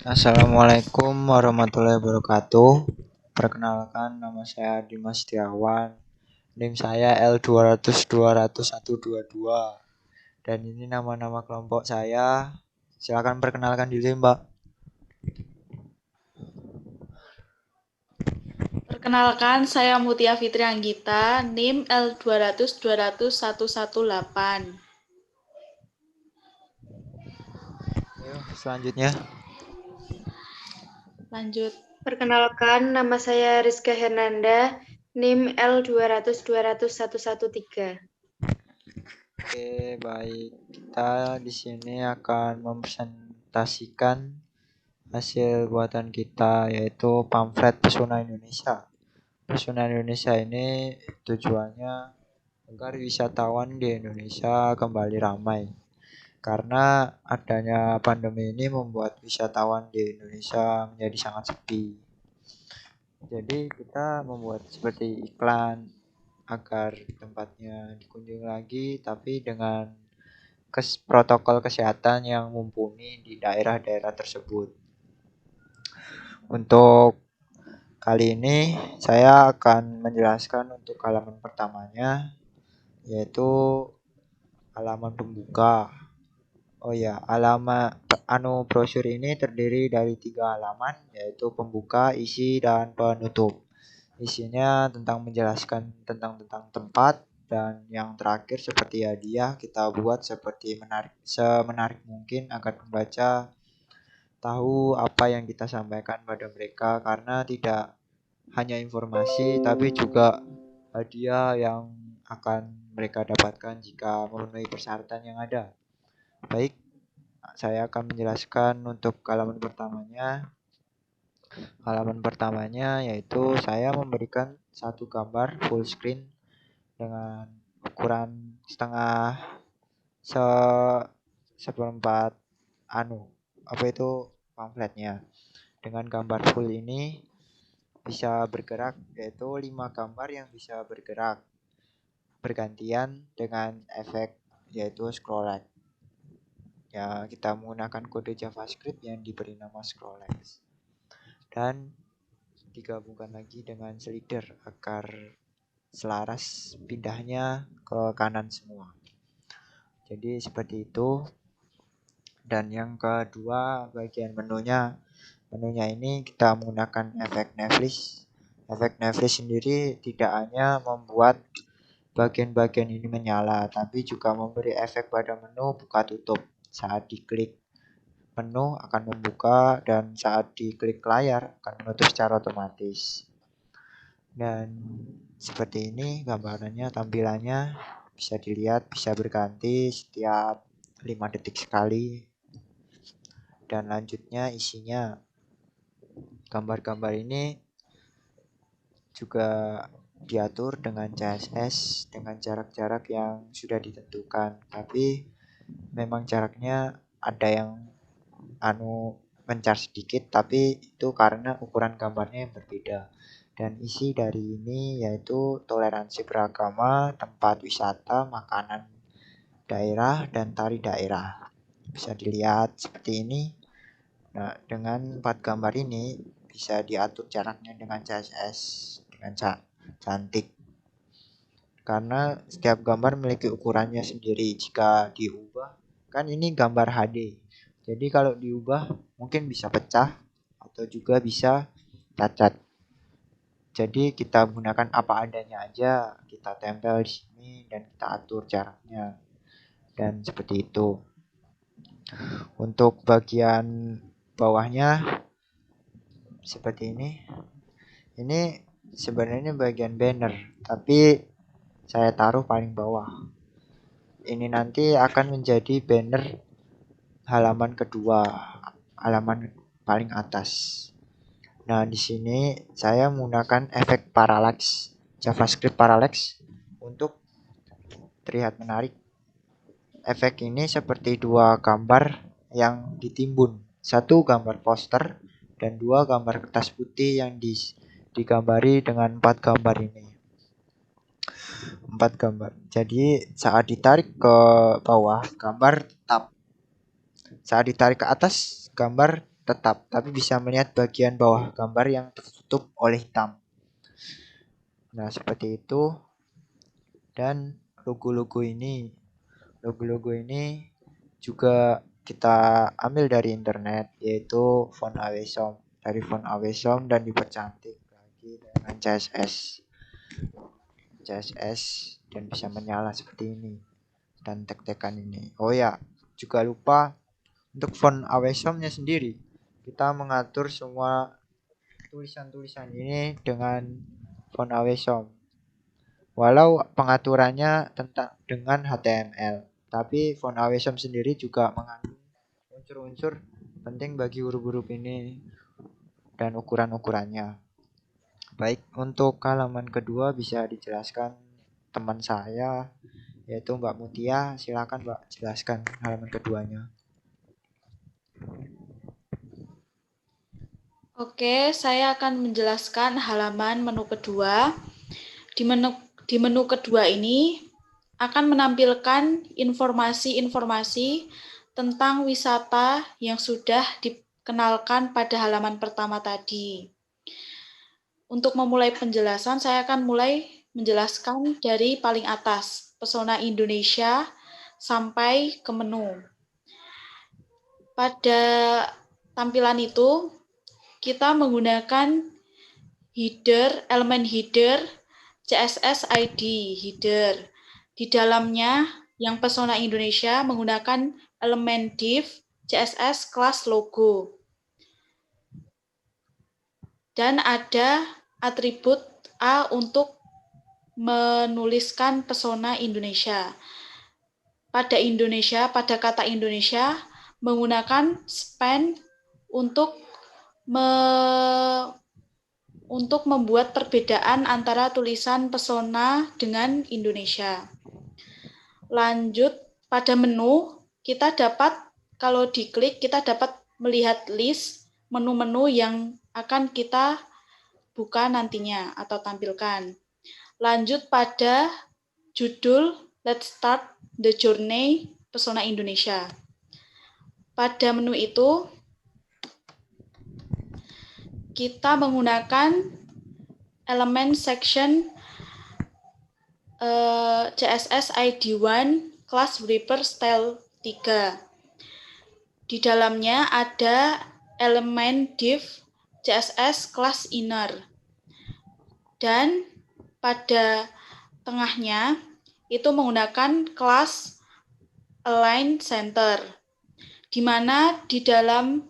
Assalamualaikum warahmatullahi wabarakatuh. Perkenalkan, nama saya Dimas Setiawan. NIM saya L200200122. Dan ini nama-nama kelompok saya. Silakan perkenalkan diri, Mbak. Perkenalkan, saya Mutia Fitri Anggita, NIM L200200118. Ayo, selanjutnya. Lanjut. Perkenalkan, nama saya Rizka Hernanda, NIM L200200113. Oke, baik. Kita di sini akan mempresentasikan hasil buatan kita, yaitu pamflet Pesona Indonesia. Pesona Indonesia ini tujuannya agar wisatawan di Indonesia kembali ramai. Karena adanya pandemi ini membuat wisatawan di Indonesia menjadi sangat sepi. Jadi kita membuat seperti iklan agar tempatnya dikunjungi lagi, tapi dengan protokol kesehatan yang mumpuni di daerah-daerah tersebut. Untuk kali ini saya akan menjelaskan untuk halaman pertamanya, yaitu halaman pembuka. Oh ya, brosur ini terdiri dari 3 halaman, yaitu pembuka, isi, dan penutup. Isinya tentang menjelaskan tentang tempat, dan yang terakhir seperti hadiah kita buat seperti semenarik mungkin agar pembaca tahu apa yang kita sampaikan pada mereka, karena tidak hanya informasi tapi juga hadiah yang akan mereka dapatkan jika memenuhi persyaratan yang ada. Baik, saya akan menjelaskan untuk halaman pertamanya. Halaman pertamanya yaitu saya memberikan satu gambar full screen dengan ukuran se seperempat apa itu pamfletnya. Dengan gambar full ini bisa bergerak, yaitu 5 gambar yang bisa bergerak bergantian dengan efek yaitu scrollrect. Ya, kita menggunakan kode JavaScript yang diberi nama scrollrect. Dan digabungkan lagi dengan slider agar selaras pindahnya ke kanan semua. Jadi seperti itu. Dan yang kedua, bagian menunya. Menunya ini kita menggunakan efek Netflix. Efek Netflix sendiri tidak hanya membuat bagian-bagian ini menyala, tapi juga memberi efek pada menu buka tutup. Saat diklik menu akan membuka, dan saat diklik layar akan menutup secara otomatis. Dan seperti ini gambarannya, tampilannya bisa dilihat, bisa berganti setiap 5 detik sekali. Dan lanjutnya isinya, gambar-gambar ini juga diatur dengan CSS dengan jarak-jarak yang sudah ditentukan, tapi memang jaraknya ada yang mencar sedikit, tapi itu karena ukuran gambarnya yang berbeda. Dan isi dari ini yaitu toleransi beragama, tempat wisata, makanan daerah, dan tari daerah. Bisa dilihat seperti ini. Nah, dengan 4 gambar ini bisa diatur jaraknya dengan CSS dengan cantik. Karena setiap gambar memiliki ukurannya sendiri. Jika diubah, kan ini gambar HD. Jadi kalau diubah mungkin bisa pecah atau juga bisa cacat. Jadi kita gunakan apa adanya aja, kita tempel di sini dan kita atur jaraknya. Dan seperti itu. Untuk bagian bawahnya seperti ini. Ini sebenarnya bagian banner, tapi saya taruh paling bawah. Ini nanti akan menjadi banner halaman kedua, halaman paling atas. Nah, di sini saya menggunakan efek parallax, JavaScript parallax untuk terlihat menarik. Efek ini seperti 2 gambar yang ditimbun. 1 gambar poster dan 2 gambar kertas putih yang digambari dengan 4 gambar ini. 4 gambar. Jadi saat ditarik ke bawah, gambar tetap Saat ditarik ke atas, gambar tetap, tapi bisa melihat bagian bawah gambar yang tertutup oleh hitam. Nah, seperti itu. Dan logo-logo ini juga kita ambil dari internet, yaitu font Awesom. Dari font Awesom dan dipercantik lagi dengan CSS dan bisa menyala seperti ini dan tek-tekan ini. Oh ya, juga lupa untuk font Awesome-nya sendiri. Kita mengatur semua tulisan-tulisan ini dengan font Awesome. Walau pengaturannya dengan HTML, tapi font Awesome sendiri juga mengandung unsur-unsur penting bagi huruf-huruf ini dan ukuran-ukurannya. Baik, untuk halaman kedua bisa dijelaskan teman saya, yaitu Mbak Mutia. Silakan Mbak, jelaskan halaman keduanya. Oke, saya akan menjelaskan halaman menu kedua. Di menu kedua ini akan menampilkan informasi-informasi tentang wisata yang sudah dikenalkan pada halaman pertama tadi. Untuk memulai penjelasan, saya akan mulai menjelaskan dari paling atas, pesona Indonesia sampai ke menu. Pada tampilan itu, kita menggunakan elemen header, CSS ID header. Di dalamnya, yang pesona Indonesia menggunakan elemen div, CSS class logo. Dan ada atribut A untuk menuliskan pesona Indonesia. Pada kata Indonesia, menggunakan span untuk membuat perbedaan antara tulisan pesona dengan Indonesia. Lanjut, pada menu, kalau diklik, kita dapat melihat list menu-menu yang akan kita buka nantinya atau tampilkan. Lanjut pada judul Let's Start the Journey Pesona Indonesia. Pada menu itu, kita menggunakan elemen section CSS ID1 class wrapper style 3. Di dalamnya ada elemen div CSS class inner. Dan pada tengahnya itu menggunakan class align center, di mana di dalam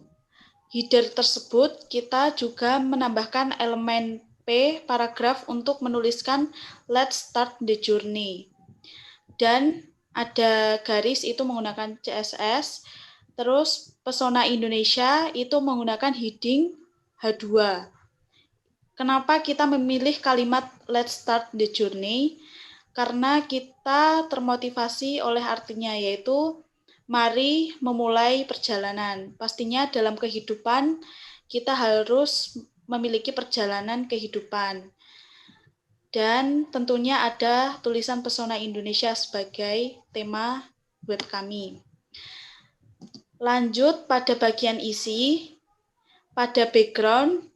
header tersebut kita juga menambahkan elemen P paragraf untuk menuliskan Let's Start the Journey. Dan ada garis itu menggunakan CSS. Terus pesona Indonesia itu menggunakan heading H2. Kenapa kita memilih kalimat Let's Start the Journey? Karena kita termotivasi oleh artinya, yaitu mari memulai perjalanan. Pastinya dalam kehidupan kita harus memiliki perjalanan kehidupan. Dan tentunya ada tulisan pesona Indonesia sebagai tema buat kami. Lanjut pada bagian isi, pada background,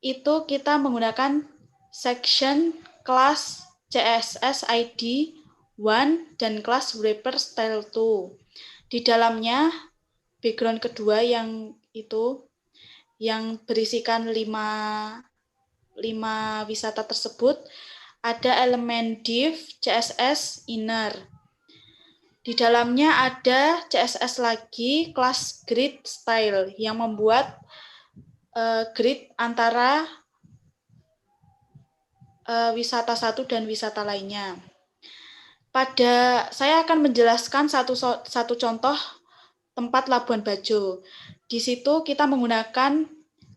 itu kita menggunakan section class CSS ID 1 dan class wrapper style 2. Di dalamnya background kedua yang berisikan 5 wisata tersebut ada elemen div CSS inner. Di dalamnya ada CSS lagi class grid style yang membuat grid antara wisata satu dan wisata lainnya. Saya akan menjelaskan satu contoh tempat Labuan Bajo. Di situ kita menggunakan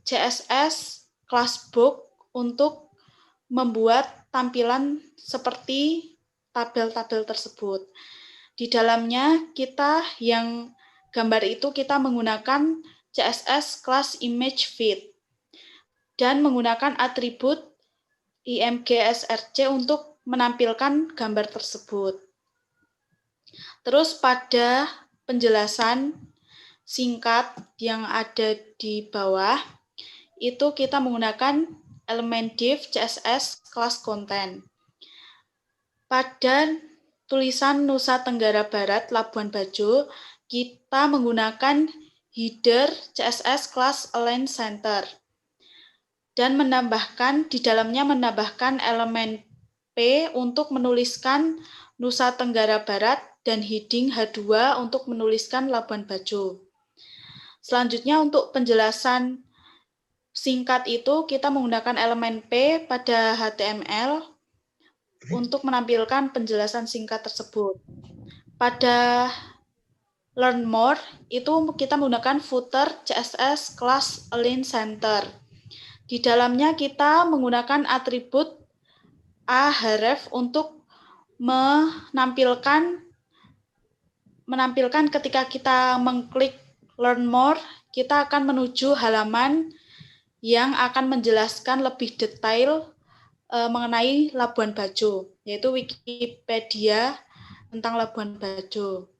CSS class book untuk membuat tampilan seperti tabel-tabel tersebut. Di dalamnya gambar itu kita menggunakan CSS class image feed dan menggunakan atribut imgsrc untuk menampilkan gambar tersebut. Terus pada penjelasan singkat yang ada di bawah, itu kita menggunakan elemen div CSS class content. Pada tulisan Nusa Tenggara Barat Labuan Bajo, kita menggunakan header CSS class align center dan di dalamnya menambahkan elemen P untuk menuliskan Nusa Tenggara Barat dan heading H2 untuk menuliskan Labuan Bajo. Selanjutnya untuk penjelasan singkat itu kita menggunakan elemen P pada HTML untuk menampilkan penjelasan singkat tersebut. Pada Learn More itu kita menggunakan footer CSS class align center. Di dalamnya kita menggunakan atribut ahref untuk menampilkan ketika kita mengklik Learn More, kita akan menuju halaman yang akan menjelaskan lebih detail mengenai Labuan Bajo, yaitu Wikipedia tentang Labuan Bajo.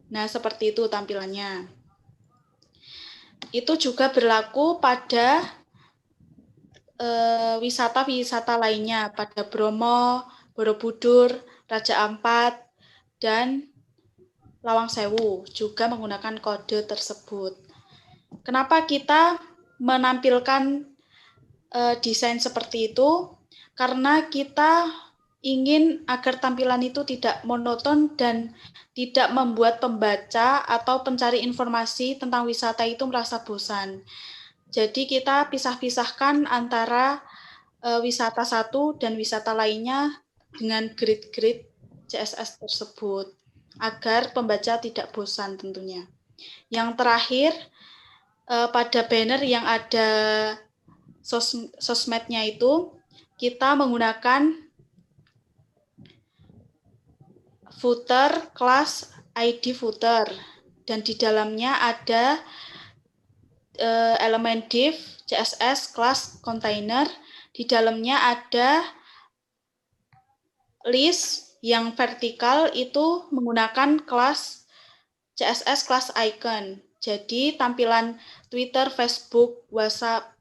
Nah, seperti itu tampilannya. Itu juga berlaku pada wisata-wisata lainnya, pada Bromo, Borobudur, Raja Ampat, dan Lawang Sewu, juga menggunakan kode tersebut. Kenapa kita menampilkan desain seperti itu? Karena kita ingin agar tampilan itu tidak monoton dan tidak membuat pembaca atau pencari informasi tentang wisata itu merasa bosan. Jadi kita pisah-pisahkan antara wisata satu dan wisata lainnya dengan grid-grid CSS tersebut, agar pembaca tidak bosan tentunya. Yang terakhir, pada banner yang ada sosmednya itu, kita menggunakan footer class ID footer, dan di dalamnya ada elemen div CSS class container. Di dalamnya ada list yang vertikal itu menggunakan kelas CSS class icon. Jadi tampilan Twitter, Facebook, WhatsApp,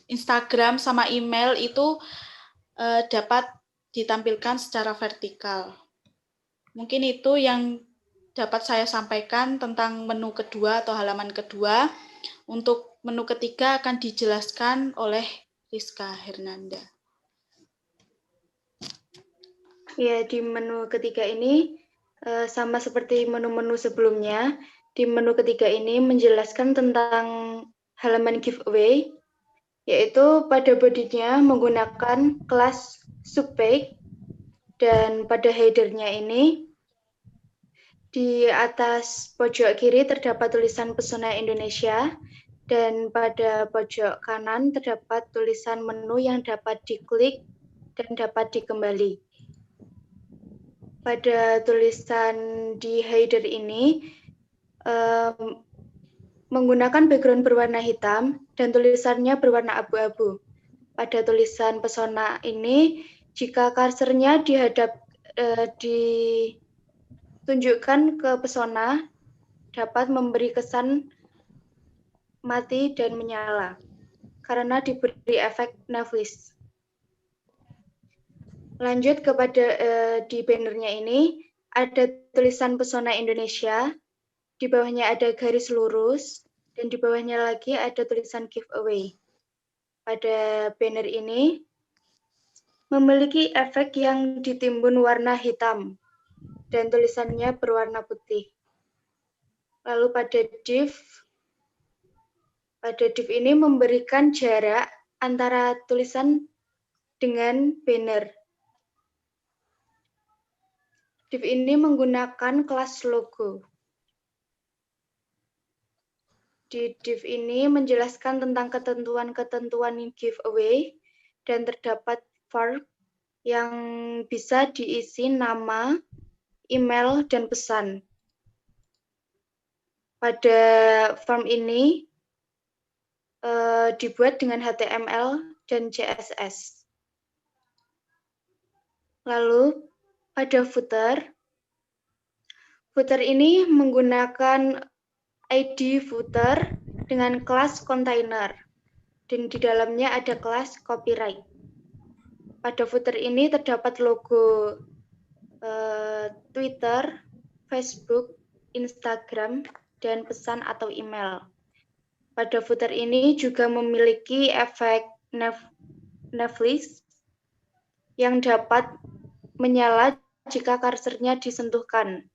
Instagram sama email itu dapat ditampilkan secara vertikal. Mungkin itu yang dapat saya sampaikan tentang menu kedua atau halaman kedua. Untuk menu ketiga akan dijelaskan oleh Rizka Hernanda. Ya, di menu ketiga ini sama seperti menu-menu sebelumnya. Di menu ketiga ini menjelaskan tentang halaman giveaway, yaitu pada bodinya menggunakan kelas subpage, dan pada headernya ini di atas pojok kiri terdapat tulisan Pesona Indonesia, dan pada pojok kanan terdapat tulisan menu yang dapat diklik dan dapat dikembali. Pada tulisan di header ini menggunakan background berwarna hitam dan tulisannya berwarna abu-abu. Pada tulisan Pesona ini, jika kursornya ditunjukkan ke pesona, dapat memberi kesan mati dan menyala karena diberi efek Nevlis. Lanjut kepada di bannernya ini ada tulisan Pesona Indonesia, di bawahnya ada garis lurus, dan di bawahnya lagi ada tulisan giveaway. Pada banner ini memiliki efek yang ditimbun warna hitam dan tulisannya berwarna putih. Lalu pada div ini memberikan jarak antara tulisan dengan banner. Div ini menggunakan kelas logo. Di div ini menjelaskan tentang ketentuan-ketentuan giveaway dan terdapat form yang bisa diisi nama, email, dan pesan. Pada form ini dibuat dengan HTML dan CSS. Lalu pada footer ini menggunakan ID footer dengan kelas container dan di dalamnya ada kelas copyright. Pada footer ini terdapat logo Twitter, Facebook, Instagram, dan pesan atau email. Pada footer ini juga memiliki efek Netflix yang dapat menyala jika kursornya disentuhkan.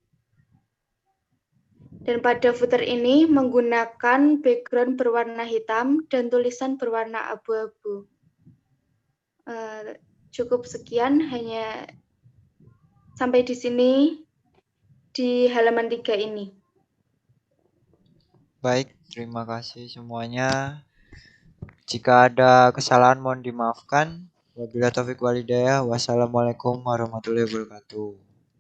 Dan pada footer ini menggunakan background berwarna hitam dan tulisan berwarna abu-abu. Cukup sekian, hanya sampai di sini di halaman 3 ini. Baik, terima kasih semuanya. Jika ada kesalahan mohon dimaafkan. Wabillahi taufiq walhidayah. Wassalamualaikum warahmatullahi wabarakatuh.